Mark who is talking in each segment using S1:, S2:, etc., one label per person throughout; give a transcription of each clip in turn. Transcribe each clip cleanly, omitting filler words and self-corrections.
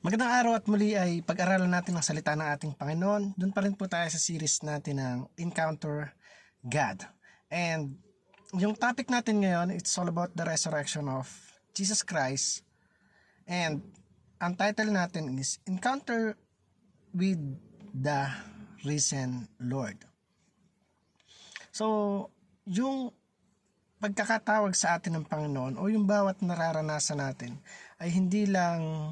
S1: Magandang araw at muli ay pag-aralan natin ang salita ng ating Panginoon. Doon pa rin po tayo sa series natin ng Encounter God. And yung topic natin ngayon, it's all about the resurrection of Jesus Christ. And ang title natin is Encounter with the Risen Lord. So, yung pagkakatawag sa atin ng Panginoon o yung bawat nararanasan natin ay hindi lang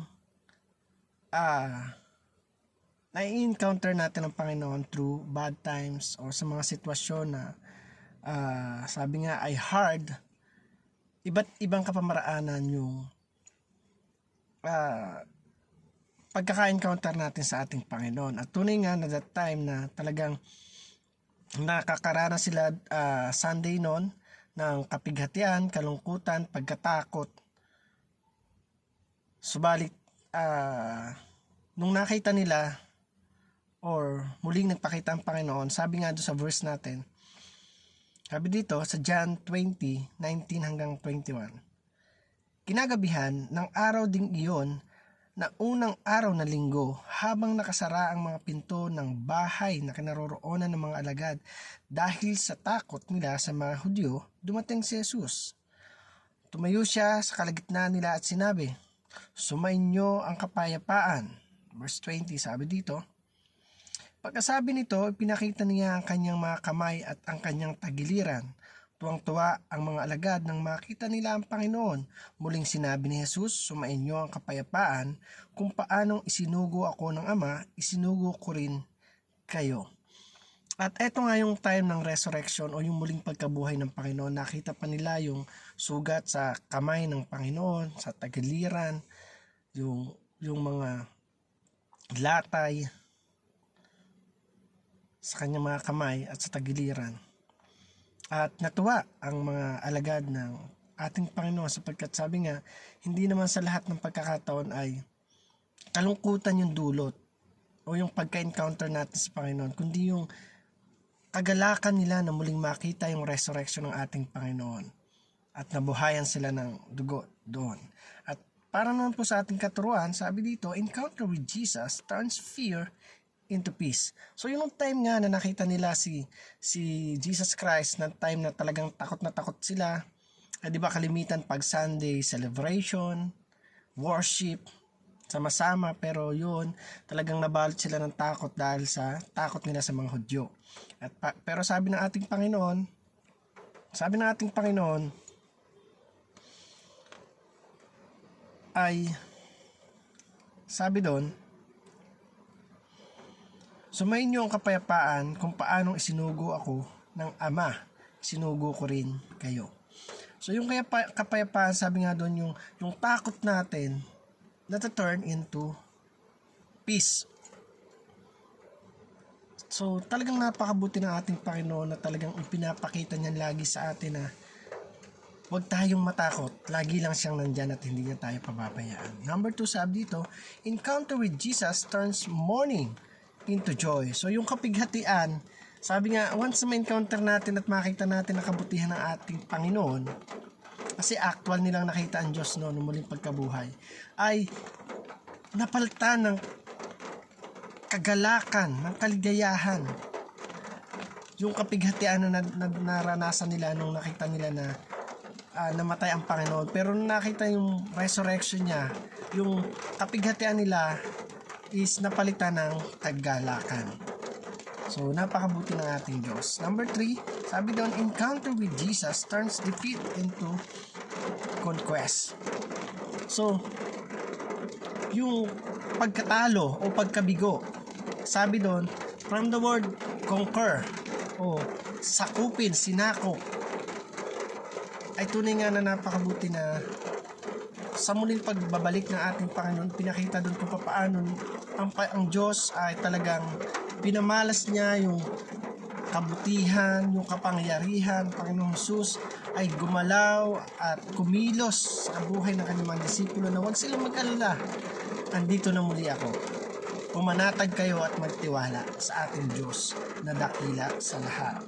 S1: nai-encounter natin ang Panginoon through bad times o sa mga sitwasyon na sabi nga ay hard. Iba't ibang kapamaraanan yung pagkaka-encounter natin sa ating Panginoon. At tunay nga na that time na talagang nakakaranas sila Sunday noon ng kapighatian, kalungkutan, pagkatakot. Subalit nung nakita nila or muling nagpakita ang Panginoon, sabi nga doon sa verse natin, sabi dito sa John 20:19 hanggang 21, kinagabihan ng araw ding iyon na unang araw na linggo, habang nakasara ang mga pinto ng bahay na kinaroroonan ng mga alagad dahil sa takot nila sa mga Hudyo, dumating si Jesus. Tumayo siya sa kalagitnaan nila at sinabi, "Sumainyo ang kapayapaan." Verse 20, sabi dito, pagkasabi nito, pinakita niya ang kanyang mga kamay at ang kanyang tagiliran. Tuwang-tuwa ang mga alagad nang makita nila ang Panginoon. Muling sinabi ni Jesus, "Sumainyo ang kapayapaan. Kung paanong isinugo ako ng Ama, isinugo ko rin kayo." At eto nga yung time ng resurrection o yung muling pagkabuhay ng Panginoon. Nakita pa nila yung sugat sa kamay ng Panginoon, sa tagiliran, yung mga latay sa kanyang mga kamay at sa tagiliran. At natuwa ang mga alagad ng ating Panginoon sapagkat sabi nga, hindi naman sa lahat ng pagkakataon ay kalungkutan yung dulot o yung pagka-encounter natin sa Panginoon, kundi yung kagalakan nila na muling makita yung resurrection ng ating Panginoon at nabuhayan sila ng dugo doon. At para naman po sa ating katuruan, sabi dito, encounter with Jesus turns fear into peace. So yung time nga na nakita nila si Jesus Christ, na time na talagang takot na takot sila, di ba kalimitan pag Sunday celebration, worship, sama-sama, pero yun talagang nabalot sila ng takot dahil sa takot nila sa mga Hudyo. Pero sabi ng ating Panginoon ay sabi doon, "Sumainyo ang kapayapaan, kung paanong isinugo ako ng Ama, isinugo ko rin kayo." So yung kapayapaan, sabi nga doon, yung takot natin na-turn into peace. So talagang napakabuti ng ating Panginoon na talagang ipinapakita niya lagi sa atin na huwag tayong matakot. Lagi lang siyang nandyan at hindi niya tayo pababayaan. Number 2, sabi dito, encounter with Jesus turns mourning into joy. So yung kapighatian, sabi nga, once ma-encounter natin at makita natin ang kabutihan ng ating Panginoon, kasi actual nilang nakita ang Diyos noon nung muling pagkabuhay, ay napalitan ng kagalakan, ng kaligayahan. Yung kapighatian na naranasan nila nung nakita nila na namatay ang Panginoon, pero nung nakita yung resurrection niya, yung kapighatian nila is napalitan ng kagalakan. So napakabuti ng ating Diyos. Number 3, sabi doon, encounter with Jesus turns defeat into conquest. So yung pagkatalo o pagkabigo, sabi doon, from the word conquer o sakupin, sinakop, ay tunay nga na napakabuti na sa muling pagbabalik ng ating Panginoon, pinakita doon kung paano ang Diyos ay talagang pinamalas niya yung kabutihan, yung kapangyarihan. Panginoong Jesus ay gumalaw at kumilos sa buhay ng kanyang mga disipulo na huwag silang mag-alala, andito na muli ako. Pumanatag kayo at magtiwala sa ating Diyos na dakila sa lahat.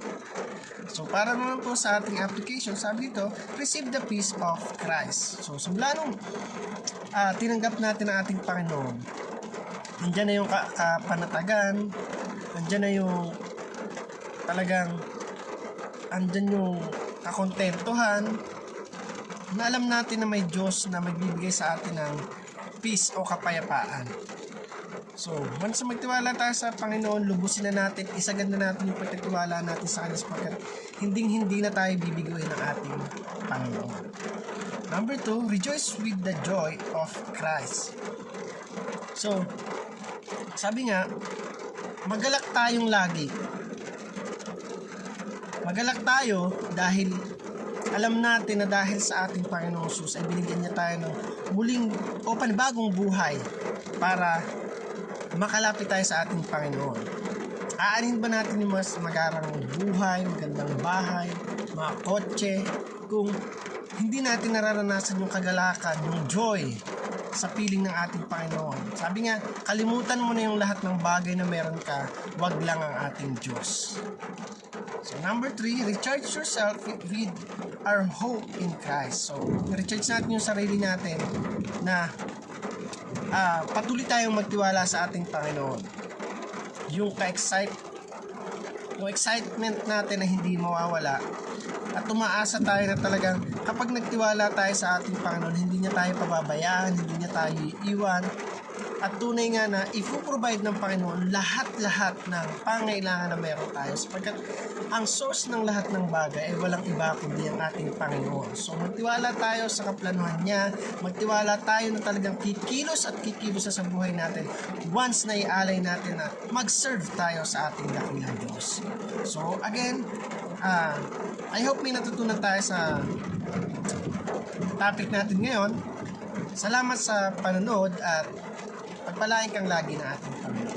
S1: So para naman po sa ating application, sabi dito, receive the peace of Christ. So simula nung tinanggap natin ang ating Panginoon, andyan na yung kapanatagan, andyan na yung talagang, andyan yung kakontentuhan, na alam natin na may Diyos na magbibigay sa atin ng peace o kapayapaan. So, once magtiwala tayo sa Panginoon, lubusin na natin, isagad na natin yung pagtitiwala natin sa Kanya sapagkat hindi na tayo bibiguin ng ating Panginoon. Number 2, rejoice with the joy of Christ. So, sabi nga, magalak tayong lagi. Magalak tayo dahil alam natin na dahil sa ating Panginoong Jesus ay binigyan niya tayo ng muling o panibagong buhay para makalapit tayo sa ating Panginoon. Aanin ba natin yung mas magarang buhay, magandang bahay, mga kotse, kung hindi natin nararanasan yung kagalakan, yung joy sa piling ng ating Panginoon? Sabi nga, kalimutan mo na yung lahat ng bagay na meron ka, wag lang ang ating Diyos. So number 3, recharge yourself with our hope in Christ. So, recharge natin yung sarili natin na patuloy tayong magtiwala sa ating Panginoon. Yung excitement natin na hindi mawawala at tumaasa tayo na talagang kapag nagtiwala tayo sa ating Panginoon, hindi niya tayo pababayaan, hindi niya tayo iiwan, at tunay nga na i-provide ng Panginoon lahat-lahat ng pangailangan na meron tayo sapagkat ang source ng lahat ng bagay ay walang iba kundi ang ating Panginoon. So magtiwala tayo sa kaplanuhan niya, magtiwala tayo na talagang kikilos sa buhay natin once na ialay natin na mag-serve tayo sa ating dakilang Diyos. So again, I hope may natutunan tayo sa topic natin ngayon. Salamat sa panonood at pagpalain kang lagi na ating Panginoon.